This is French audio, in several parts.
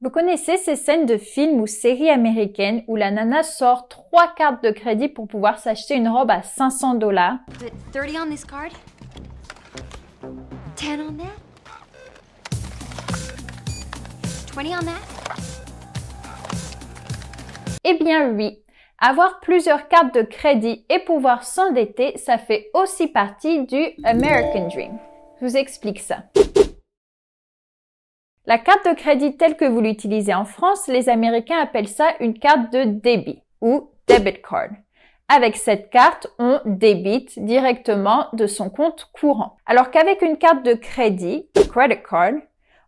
Vous connaissez ces scènes de films ou séries américaines où la nana sort 3 cartes de crédit pour pouvoir s'acheter une robe à 500 $? Put 30 on this card. 10 on that. 20 on that. Eh bien oui, avoir plusieurs cartes de crédit et pouvoir s'endetter, ça fait aussi partie du American Dream. Je vous explique ça. La carte de crédit telle que vous l'utilisez en France, les Américains appellent ça une carte de débit ou debit card. Avec cette carte, on débite directement de son compte courant. Alors qu'avec une carte de crédit, credit card,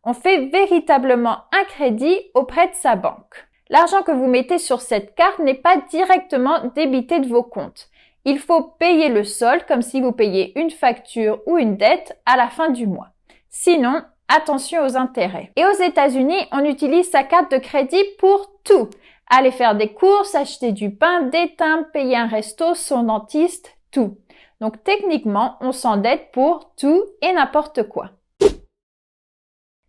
on fait véritablement un crédit auprès de sa banque. L'argent que vous mettez sur cette carte n'est pas directement débité de vos comptes. Il faut payer le solde comme si vous payiez une facture ou une dette à la fin du mois. Sinon, attention aux intérêts. Et aux États-Unis, on utilise sa carte de crédit pour tout. Aller faire des courses, acheter du pain, des timbres, payer un resto, son dentiste, tout. Donc techniquement, on s'endette pour tout et n'importe quoi.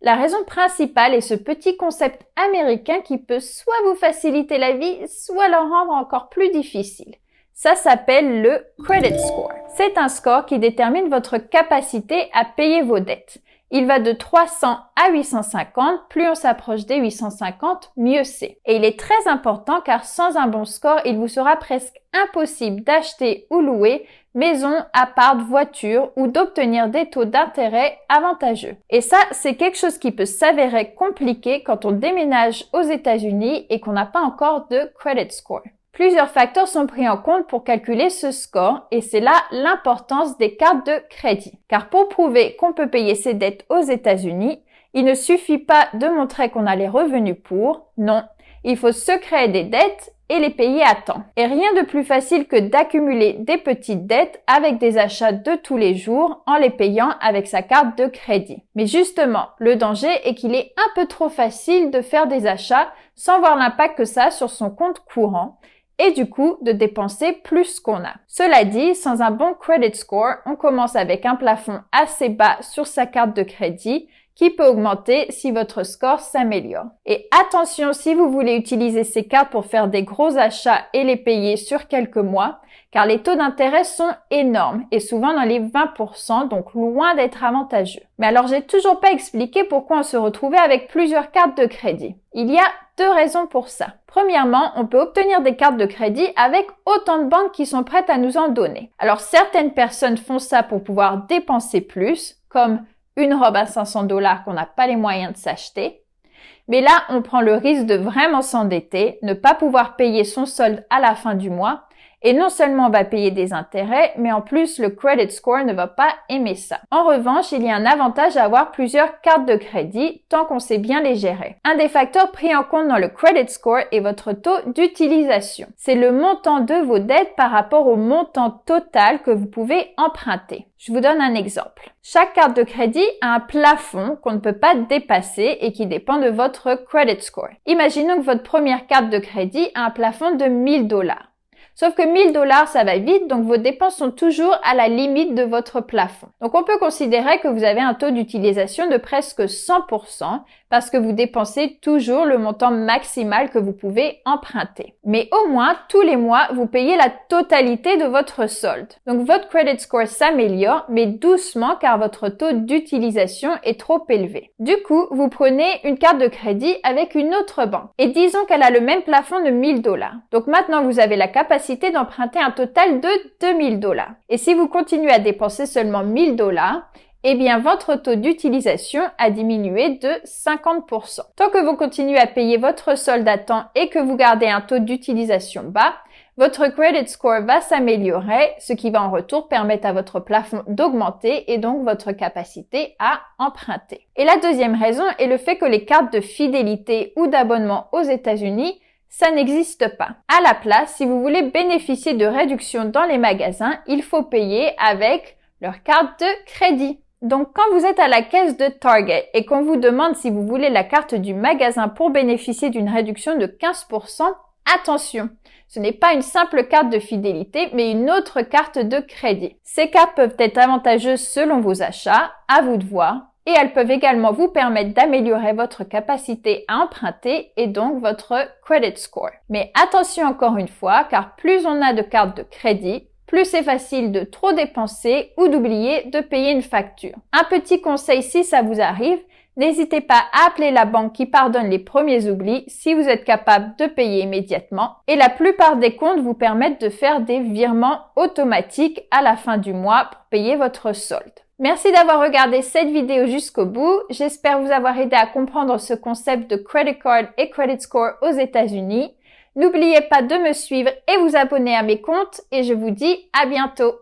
La raison principale est ce petit concept américain qui peut soit vous faciliter la vie, soit la rendre encore plus difficile. Ça s'appelle le credit score. C'est un score qui détermine votre capacité à payer vos dettes. Il va de 300 à 850, plus on s'approche des 850, mieux c'est. Et il est très important car sans un bon score, il vous sera presque impossible d'acheter ou louer maison, appart, voiture ou d'obtenir des taux d'intérêt avantageux. Et ça, c'est quelque chose qui peut s'avérer compliqué quand on déménage aux États-Unis et qu'on n'a pas encore de credit score. Plusieurs facteurs sont pris en compte pour calculer ce score et c'est là l'importance des cartes de crédit. Car pour prouver qu'on peut payer ses dettes aux États-Unis, il ne suffit pas de montrer qu'on a les revenus pour, non, il faut se créer des dettes et les payer à temps. Et rien de plus facile que d'accumuler des petites dettes avec des achats de tous les jours en les payant avec sa carte de crédit. Mais justement, le danger est qu'il est un peu trop facile de faire des achats sans voir l'impact que ça a sur son compte courant et du coup de dépenser plus qu'on a. Cela dit, sans un bon credit score, on commence avec un plafond assez bas sur sa carte de crédit qui peut augmenter si votre score s'améliore. Et attention, si vous voulez utiliser ces cartes pour faire des gros achats et les payer sur quelques mois, car les taux d'intérêt sont énormes et souvent dans les 20%, donc loin d'être avantageux. Mais alors, j'ai toujours pas expliqué pourquoi on se retrouvait avec plusieurs cartes de crédit. Il y a 2 raisons pour ça. Premièrement, on peut obtenir des cartes de crédit avec autant de banques qui sont prêtes à nous en donner. Alors, certaines personnes font ça pour pouvoir dépenser plus, comme une robe à 500 $ qu'on n'a pas les moyens de s'acheter. Mais là, on prend le risque de vraiment s'endetter, ne pas pouvoir payer son solde à la fin du mois. Et non seulement on va payer des intérêts, mais en plus le credit score ne va pas aimer ça. En revanche, il y a un avantage à avoir plusieurs cartes de crédit tant qu'on sait bien les gérer. Un des facteurs pris en compte dans le credit score est votre taux d'utilisation. C'est le montant de vos dettes par rapport au montant total que vous pouvez emprunter. Je vous donne un exemple. Chaque carte de crédit a un plafond qu'on ne peut pas dépasser et qui dépend de votre credit score. Imaginons que votre première carte de crédit a un plafond de 1000 $. Sauf que 1000 $, ça va vite, donc vos dépenses sont toujours à la limite de votre plafond. Donc on peut considérer que vous avez un taux d'utilisation de presque 100% parce que vous dépensez toujours le montant maximal que vous pouvez emprunter. Mais au moins, tous les mois, vous payez la totalité de votre solde. Donc votre credit score s'améliore, mais doucement car votre taux d'utilisation est trop élevé. Du coup, vous prenez une carte de crédit avec une autre banque. Et disons qu'elle a le même plafond de 1000 $. Donc maintenant, vous avez la capacité d'emprunter un total de 2000 $. Et si vous continuez à dépenser seulement 1000 $, eh bien, votre taux d'utilisation a diminué de 50%. Tant que vous continuez à payer votre solde à temps et que vous gardez un taux d'utilisation bas, votre credit score va s'améliorer, ce qui va en retour permettre à votre plafond d'augmenter et donc votre capacité à emprunter. Et la deuxième raison est le fait que les cartes de fidélité ou d'abonnement aux États-Unis, ça n'existe pas. À la place, si vous voulez bénéficier de réductions dans les magasins, il faut payer avec leur carte de crédit. Donc, quand vous êtes à la caisse de Target et qu'on vous demande si vous voulez la carte du magasin pour bénéficier d'une réduction de 15%, attention, ce n'est pas une simple carte de fidélité, mais une autre carte de crédit. Ces cartes peuvent être avantageuses selon vos achats, à vous de voir. et elles peuvent également vous permettre d'améliorer votre capacité à emprunter et donc votre credit score. Mais attention encore une fois, car plus on a de cartes de crédit, plus c'est facile de trop dépenser ou d'oublier de payer une facture. Un petit conseil si ça vous arrive, n'hésitez pas à appeler la banque qui pardonne les premiers oublis si vous êtes capable de payer immédiatement. Et la plupart des comptes vous permettent de faire des virements automatiques à la fin du mois pour payer votre solde. Merci d'avoir regardé cette vidéo jusqu'au bout. J'espère vous avoir aidé à comprendre ce concept de credit card et credit score aux États-Unis. N'oubliez pas de me suivre et vous abonner à mes comptes et je vous dis à bientôt.